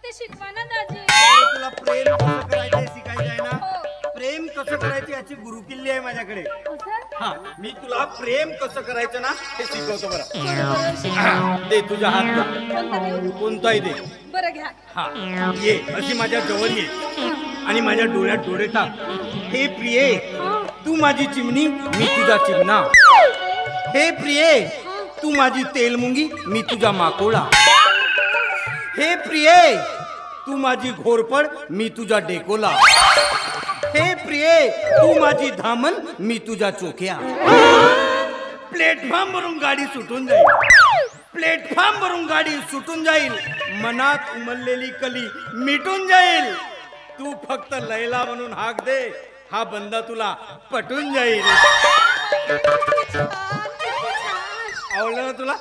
ते शिकवा ना दाजी. तुला प्रेम कसं करायचं शिकायचं आहे ना. प्रेम कसं करायचं याची गुरुकिल्ली आहे माझ्याकडे. हा, मी तुला प्रेम कसं करायचं ना हे शिकवतो बरं. दे तुझ्या हात, कोणताही दे. बरं घ्या. हा, ये अशी माझ्या जवळ ये आणि माझ्या डोळ्यात डोळे टाक. हे प्रिये, तू माझी चिमणी, मी तुझा चिमणा. हे प्रिये, तू माझी तेलमुंगी, मी तुझा माकोळा. हे प्रिये, तू माझी घोरपड, मी तुझा डेकोला. हे प्रिये, तू माझी धामण, मी तुझा चोख्या. प्लेटफॉर्म वरून गाडी सुटून जाईल, प्लेटफॉर्म वरून गाडी सुटून जाईल, मनात उमललेली कली मिटून जाईल. तू फक्त लैला म्हणून हाक दे, हा बंदा तुला पटून जाईल. आवडलं ना तुला?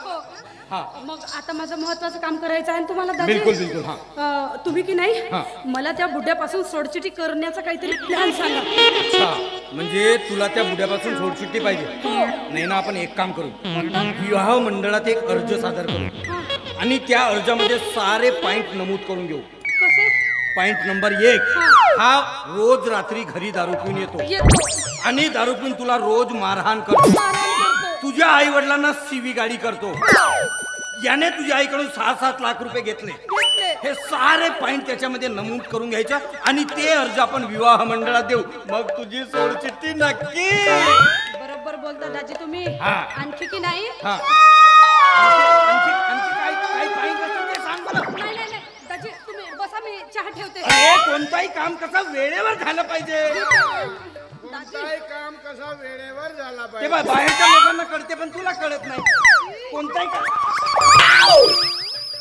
हा, मग आता माझं महत्वाचं काम करायचं आहे तुम्हाला दाजी. बिलकुल बिलकुल. हा, तुम्ही की नाही मला त्या बुड्यापासून सोडचिटी करण्याचा काहीतरी प्लॅन सांगा. अच्छा, म्हणजे तुला त्या बुड्यापासून सोडचिट्टी पाहिजे. नाही ना, आपण एक काम करू, विवाह मंडळात एक अर्ज सादर करू आणि त्या अर्जामध्ये सारे पॉइंट नमूद करून घेऊ. कसे? पॉइंट नंबर 1, हा रोज रात्री घरी दारू पिऊन येतो आणि दारू पिऊन तुला रोज मारहाण करतो. तुझ्या आई वडिलांना सीवी गाडी करतो. याने तुझ्या आईकडून 6-7 लाख रुपये घेतले. हे सारे पॉइंट त्याच्यामध्ये नमूद करून घ्यायचं आणि ते अर्ज आपण विवाह मंडळात देऊ. मग तुझी सोडचिठ्ठी नक्की. बरोबर बोलता दाजी तुम्ही. आणखी की नाही? आणखी काय पॉइंट असतं ते सांग मला. नाही नाही नाही दाजी, तुम्ही बसा, मी चहा ठेवते. अरे, कोणताही काम कसं वेळेवर झालं पाहिजे. कोणताही काम कसा वेळेवर झाला ते पाहिजे. बाहेरच्या लोकांना कळते पण तुला कळत नाही. कोणताही काम.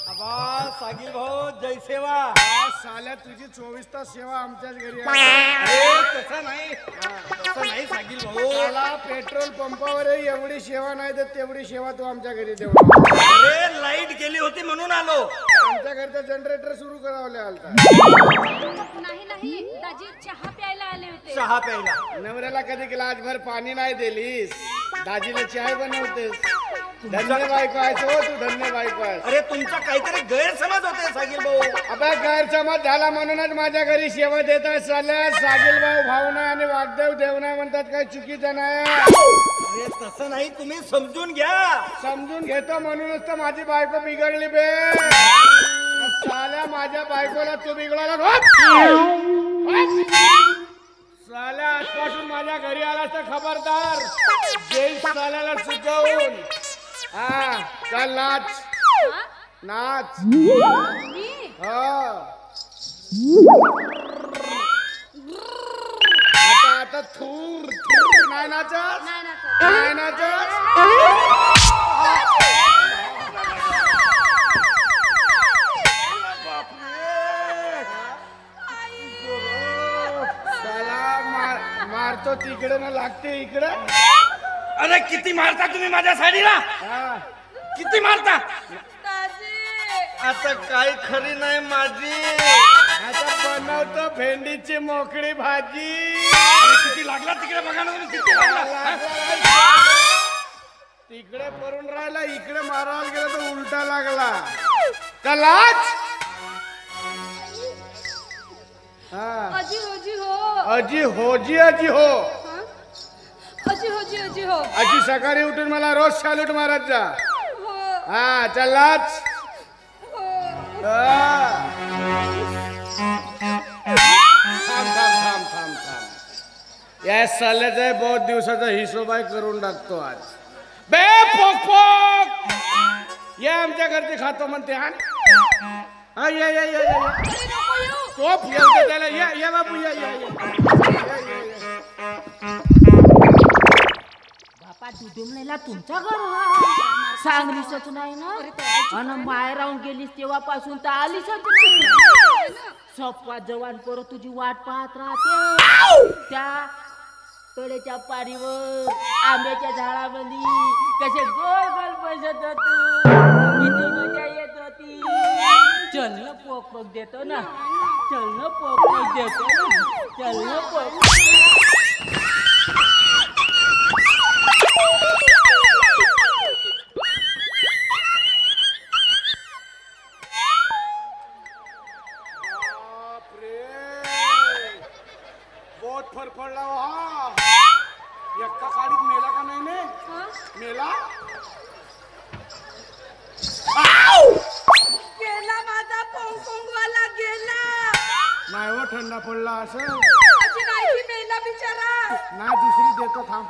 आबा सागिल भाऊ, जय सेवा. आज साल्या तुझी 24 तास सेवा आमच्याच घरी आहे. अरे तसं नाही, तसं नाही सागिल भाऊ. मला पेट्रोल पंपावरही एवढी सेवा नाही तर तेवढी सेवा तू आमच्या घरी देऊ. अरे लाईट गेली होती म्हणून आलो. आमच्या घरचं जनरेटर सुरू करावले आलता. नाही नाही दाजी, चहा प्यायला आले होते. चहा प्यायला. नवऱ्याला कधी ग्लासभर पाणी नाही दिलीस, दाजीला चाय बनवतेस. धन्य बायको आहेस हो तू, धन्य बायको आहेस. अरे तुमचा काहीतरी गैरसमज होते सागिल भाऊ. आता गैरसमज झाला म्हणूनच माझ्या घरी सेवा देत आहे. चालल्या सागिल भाऊ भावना आणि वागदेव देवना म्हणतात, काही चुकीचं नाही. अरे तसं नाही, तुम्ही समजून घ्या. समजून घेतो म्हणूनच तर माझी बायको बिघडली बे. साल्या माझ्या बायकोला तू बिघडवला. साल्या आजपासून माझ्या घरी आलास तर खबरदार, जेल साल्याला सुचवून. हा, चल नाच नाच. आता थूर थूर नाही नाचत, नाही नाचत. मारतो तिकडे ना लागते इकडे. अरे किती मारता तुम्ही माझ्या साडीला, किती मारता. आता काय खरी नाही माझी. आता बनवतो भेंडीची मोकळी भाजी. किती लागला तिकडे बघा ना, किती लागला. तिकडे पडून राहिला, इकडे मारायला गेला तर उलटा लागला. चलाच. अजी होजी हो. अजी होजी अजी हो. अजी होजी अजी हो. अजी सकाळी उठून मला रोज सॅल्यूट मारत जा. हा, चलाच. थांब थांब थांब थांब थांब. या साल्याचा बहुत दिवसाचा हिशोब आहे, करून टाकतो आज. बे पोक पोक, ये आमच्या घरचे खातो म्हणते. हा ये ये ये तोप येऊ त्याला. ये ये बाबू ये ये ये. बापा दुधुमलेला तुमच्या घर सांगलीच नाही ना. आणि माहेर राहून गेलीस तेव्हापासून तर आलीच नाही. सप्पा जवान पोरं तुझी वाट पाहत राहते. त्या तळेच्या पारीवर आंब्याच्या झाडामध्ये कसे गोल गोल बसत होतो, किती मजा येत होती. चल ना पोक पोक देतो ना, चल ना पोक पोक देतो ना, चल ना पोक. बहुत फरफडला हा. एका काडीत मेला का नाही ने? मेला गेला माझा पोंगवाला गेला. नाही हो, थंडा पडला असं अजी नाही मेला बिचारा. नाही, दुसरी देतो थांब.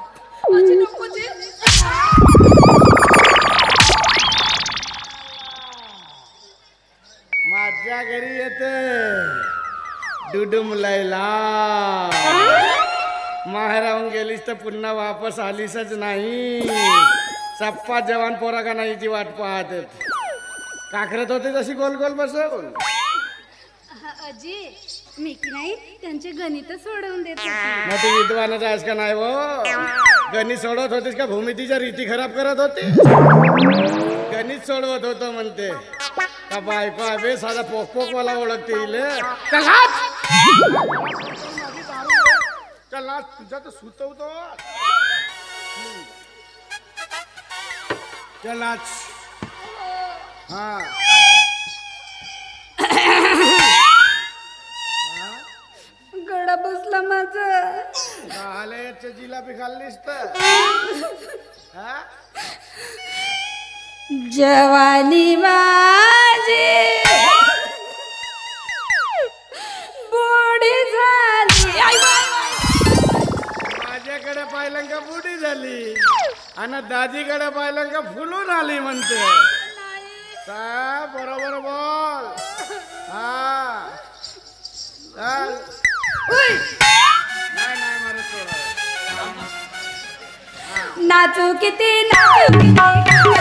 अजी नको जी. माझ्या घरी येते डुडुमलायला. माहेराहून गेलीस तर पुन्हा वापस आलीसच नाही. सप्पा जवान पोरा का नाहीची वाट पाहत काकरत होते तशी गोल गोल बसवून. अजी मी की नाही त्यांचे गणित सोडवून देत होते. मग तू विद्वानच आहेस का नाही हो? गणित सोडवत होतीस का भूमितीच्या रीती खराब करत होती? गणित सोडवत होतो म्हणते का बायको आहे साधा पोकपोकवाला ओळखते इले. चल तुझा तर सुचवतो. चल नाच. हा गडा बसला माझा. आले जिलाबी खाल्लीस तर हा? जवानी माझी बुढी झाली. माझ्याकडे पाहिलं का बुढी झाली आणि दाजीकडे पाहिलं का फुलून आली म्हणते. का बरोबर बोल. हा चल. नाही नाही मारत सोडा. नाचू किती नाचू किती.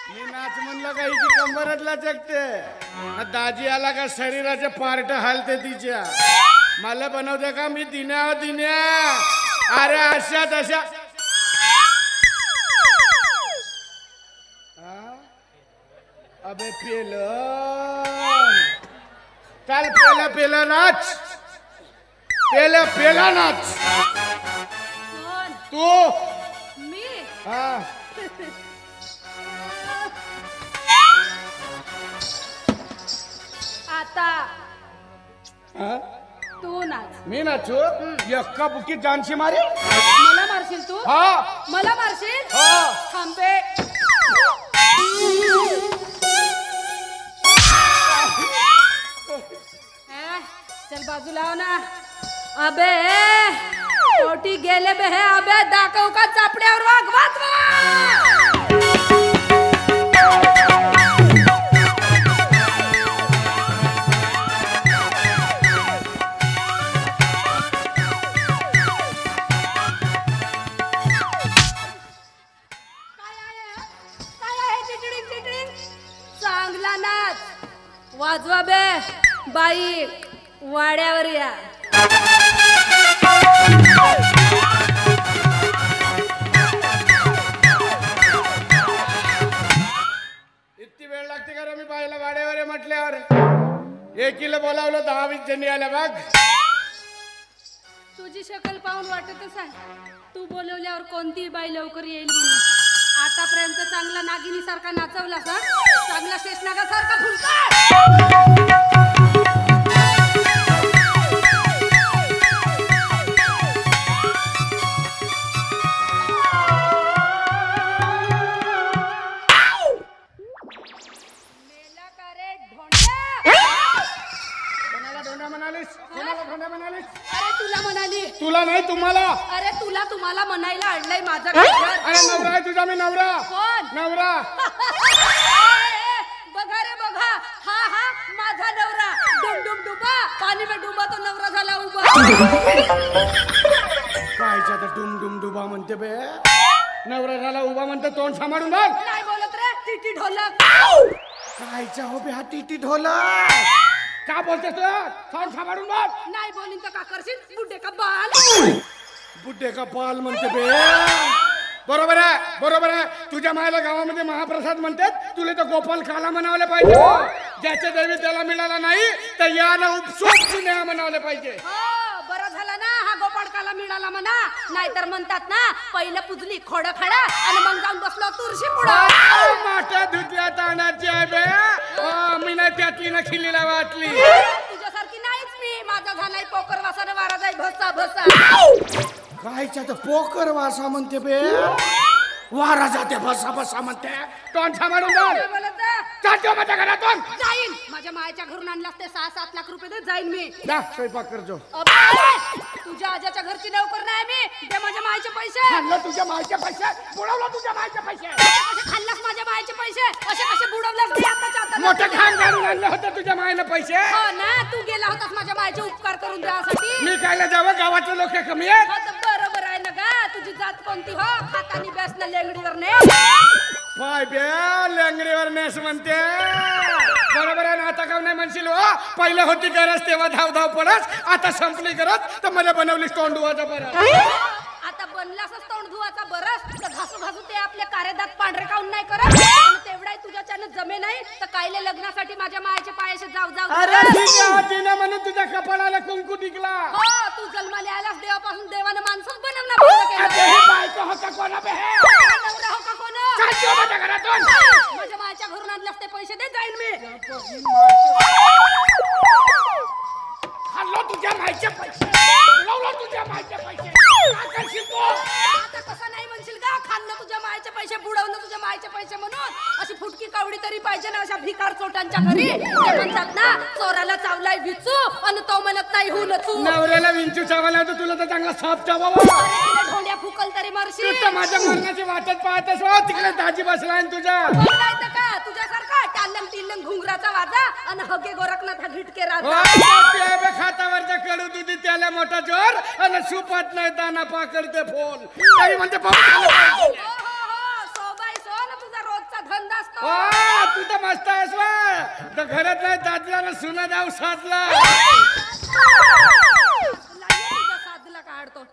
मी नाच म्हणलं का हिची कंबरतला चकते. दाजी आला का शरीराचे पार्ट हालते तिच्या. मला बनवते का मी दिन्या दिन्या. अरे अशा तशा. अबे पेलं चाल. पेला पेला नाच. पेला पेला नाच. तू मी हा आता हा? तू नाच. मी नाचू. एक्का बुकी जानशी मारी. मला मारशील तू? हा मला मारशील? हा. थांबे. चल बाजू लाव ना. अबे पोटी गेले बे. अबे दाखव का चापड्यावर वाघ. चांगला नाच. वाजवा बे बाई. वाड्यावर या. इतकी वेळ लागते का रे मी पाहिलं वाड्यावर म्हटल्यावर. एकीला बोलावलं 10-20 जणी आल्या बघ. तुझी शकल पाहून वाटतच आहे तू बोलवल्यावर कोणतीही बाई लवकर येईल म्हणून. आतापर्यंत चांगला नागिनी सारखा नाचवला का? चांगला शेषनागा सारखा फुलका. अरे तुला म्हणाली. तुला नाही तुम्हाला. अरे तुम्हाला म्हणायला आणलंय माझं. अरे नवरा आहे तुझा. मी नवरा. कोण? नवरा. बघा रे बघा. हा माझा नवरा. डुम डुबा. पाणी में डुबा तो नवरा झाला उभा. कायच्या तर डुम डुम डुबा म्हणते बे. नवरा झाला उभा म्हणते. तोंड सांभाळून बघ. नाही बोलत रे. टिटी ढोलक. कायच्या हो बे हा टिटी ढोलक. का बोलतेस तू? तोंड सांभाळून बघ. नाही बोलीन तर का करशील? बुड्ढे का बाल. बुड्ढे का बाल म्हणते बे. बरोबर आहे बरोबर आहे. तुझ्या मायला गावामध्ये महाप्रसाद म्हणतात. तुला तर गोपाल काला म्हणावले पाहिजे. ज्याच्या देवी त्याला मिळाला नाही तर यानं उपसोप चुन्या म्हणावले पाहिजे. हो बरं झालं ना हा गोपाळकाला मिळाला म्हणा. नाहीतर म्हणतात ना पहिलं पुजली खोड खडा आणि मग जाऊन बसलो तुळशी पुढं. माठ्या धुतल्या तानाची आहे बे. मी नाही त्यातली ना खिल्लीला वाटली. तुझ्यासारखी नाहीच मी. माझा झालाय पोकर वासाने वारा जाई भसा भसा. कायच्या तर पोकर वासा म्हणते बे, वारा जाते भसा भसा म्हणते. तोंड सांभाळून काय बोल. बोलत आहे? चालतो माझ्या घरातून. जाईन. माझ्या मायच्या घरून आणलास ते 6-7 लाख रुपये दे, जाईन मी. जा स्वयंपाक करतो. अबे, तुझ्या आजाच्या घरची नोकर नाही मी. दे माझ्या मायचे पैसे. खाल्लं तुझ्या मायचे पैसे, बुडवलं तुझ्या मायचे पैसे. कसे खाल्लास माझ्या मायचे पैसे? असे कसे बुडवलास ते आताच्या हाताने? मोठं खान काढून आणलं होतं तुझ्या मायनं पैसे. हो ना, तू गेला होतास माझ्या मायचे उपकार करून द्यासाठी. मी कायला जावं, गावातले लोक कमी आहेत. हो तर बरोबर आहे ना गा. तुझी जात कोणती हो? खातानी बॅस ना लेंगडीवर ने. पाय बे, लेंगडीवर नेस म्हणते. बरोबर आहे ना. आता का नाही म्हणशील हो, पहिले होती गरज तेव्हा धाव धाव पडस, आता संपली गरज तर मला बनवली तोंड धुवाचा परत. आता बनलासच तोंड धुवाचा बरस तर घासू घासू ते आपले कारेदात पांढरे काऊन नाही करत? आणि तेवढाही तुझ्याच्यानं जमे नाही तर कायले लग्नासाठी माझ्या मायाचे पायाशी जाऊ जाऊ अरे करत. तिने म्हणून तुझ्या कपाळाला कुंकू टिकला. हो, तू जन्माला आलास देवापासून देवानं माणसंच बनवणार बंद आता केलं. हे बायको होता कोणा बे हे? नवरा हो का कोण? चालतो माझ्या घरातून. माझ्या मायाच्या घरून आणलास ते पैसे दे, जाईन मी. खाल्लो तुझ्या मायचे पैसे, बुडवलं तुझ्या मायचे पैसे. काय करशील तू? आता कसं नाही म्हणशील का? खाल्लं तुझ्या मायचे पैसे, बुडवलं तुझ्या मायचे पैसे म्हणून. अशी फुटकी कावडी तरी पाहिजे ना अशा भिकार चोटांच्या घरी. ते म्हणतात ना, चोराला चावलाय विचू आणि तो म्हणत नाही हुन तू. नवऱ्याला विंचू चावायला तर तुला तर चांगला साप चावावा. ढोंड्या फुकल तरी तू मरशील. तर माझ्या मरणाची वाटच पाहतस हो. तिकडे दाजी बसलाय ना तुझ्या. कोण नाही तर का तुझ्यासारखा टालंग टिल्लंग घुंगराचा वाजा आणि हगे गोरखनाथ हा घिटके हो, राजा. ते खातावरच्या कडू दुधी त्याला मोठा जोर आणि सुपात नाही दाना पाकडते फोन. तरी म्हणते भाऊ खाल्लं पाहिजे. हो, सोबाई सो ना तुझा रोजचा धंदा असतो. हो, तू तर मस्त आहेस वा. तर घरात नाही दादला ना सुना जाऊ साधला. तुझ्या साधला काढतो.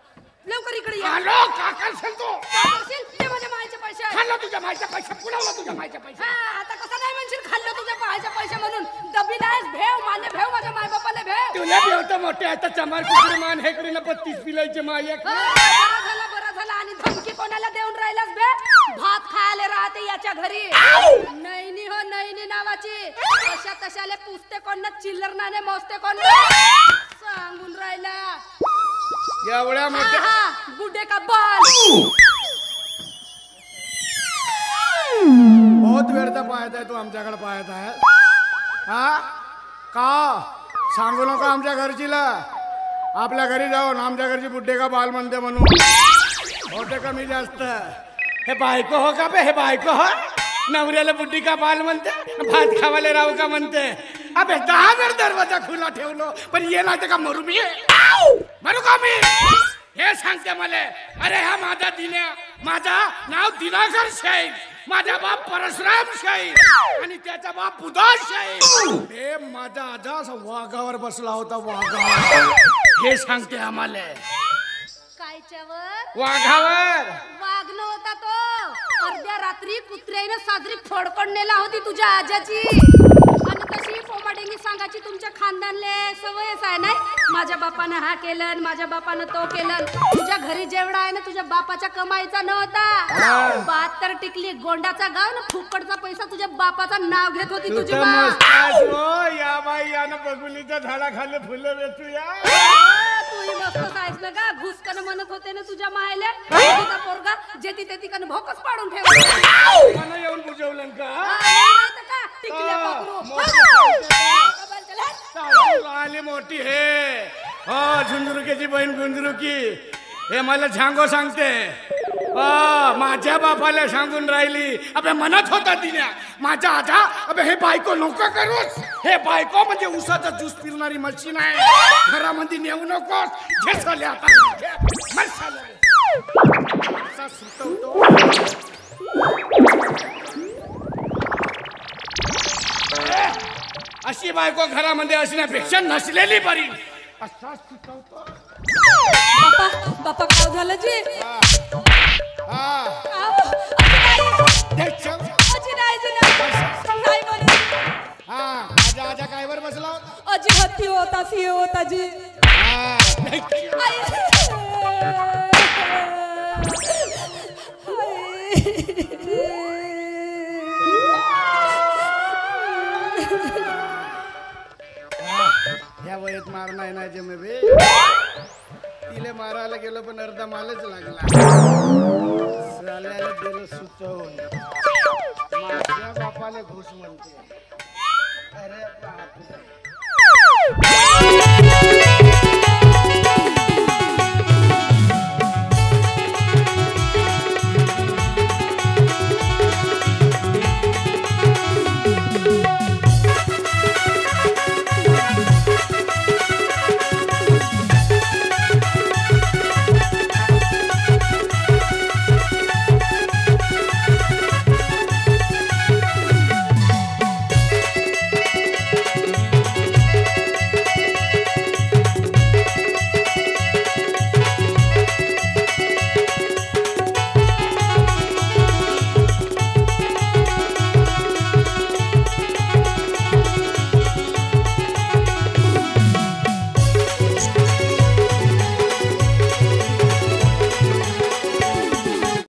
लवकर इकडे ये. हॅलो काका सांगतो. काय करशील? दे माझ्या मायचे पैसे. खाल्लं तुझ्या मायचे पैसे, पुढवलं तुझ्या मायचे पैसे. हा, आता कसं नाही म्हणशील खाल्लं तुझ्या मायचे पैसे म्हणून? दबी नाहीस भेव, माने भेव माझ्या माय बापाला भेव. तुला बी होतं मोठे आता चमार कुत्री मान हेकडीनं 32 पिलायचे माय एक. बरं झालं आणि धमकी कोणाला देऊन राहिलास बे? भात खायला राहते याच्या घरी. नैनी हो नैनी नावाची. अशा तशाले पुसते कोण ना, चिल्लर नाने मोजते कोण ना. सांगून राहिला. एवढ्या मोठ्या हा, बुड्ढे का बाल. बहुत वेळचा पाहत आहे तू आमच्याकडे पाहत आहे. हा का सांगू नका आमच्या घरचीला. आपल्या घरी जाऊन आमच्या घरची बुड्ढे का बाल म्हणते म्हणून. होते कमी जास्त. हे बायको हो का बे? हे बायको हो? नवऱ्याला बुड्ढी का बाल म्हणते, भात खावाले राहू का म्हणते. अबे 10 वेळ दरवाजा खुला ठेवलो पण ये नाही का मरू मी? मरू का मी? हे सांगते मला. अरे हा माझा दिन्या, माझा नाव दिनाकर शाहीर, माझा बाप परशुराम शाहीर आणि त्याचा बाप बुधा शाहीर. हे माझा आजा असा वाघावर बसला होता, वाघावर. हे सांगते आम्हाला. कायच्यावर वाघावर. वागणं होता तो. अर्ध्या रात्री कुत्र्याने साजरी फडकण नेला होती तुझ्या आजाची. आणि तशी पोमाडेंगी सांगायची तुमच्या खानदानले सवयच आहे नाही. माझ्या बापानं हा केलं, माझ्या बापानं तो केलं. तुझ्या घरी जेवढा आहे ना तुझ्या बापाच्या कमाईचा नव्हता. 72 टिकली गोंडाचा गाव ना फुकटचा पैसा तुझ्या बापाचा नाव घेत होती तुझी तुझं बा. मस्त आहेस हो. या बाई यानं बघुलीच्या झाडाखाली फुलं वेचूया. तू मस्तच आहेस ना का? घुसकन म्हणत होते ना तुझ्या मायले. तुझा पोरगा जे तिथे तिकडनं भोकच पाडून ठेवला. मला येऊन बुजवलं का? नाही तर का? टिकल्या पाखरू. आली मोठी हे. हो झुंजरुकीची बहीण गुंजरुकी. हे मला झांगो सांगते. माझ्या बापाला सांगून राहिली. अबे म्हणत होता तिने माझ्या आजा, अबे हे बायको नको करूच. हे बायको म्हणजे उसाचा ज्यूस पिरणारी मशीन आहे. घरामध्ये नेऊ नकोस. घे साले आता. घे. मर साले. असा सुतवतो. अशी बायको घरामध्ये असण्यापेक्षा नसलेली बरी. असा सुतवतो. बापा काय झालं जी? हा माझ्या आजा कायवर बसला होता? अजी हत्ती होता, सिंह होता जी. वयात मार नाही ना जमे बे तिले मारायला गेलो पण अर्धा मालच लागला साल्याला दिलं सुचवून माझ्या बापाला घुस म्हणते अरे बापरे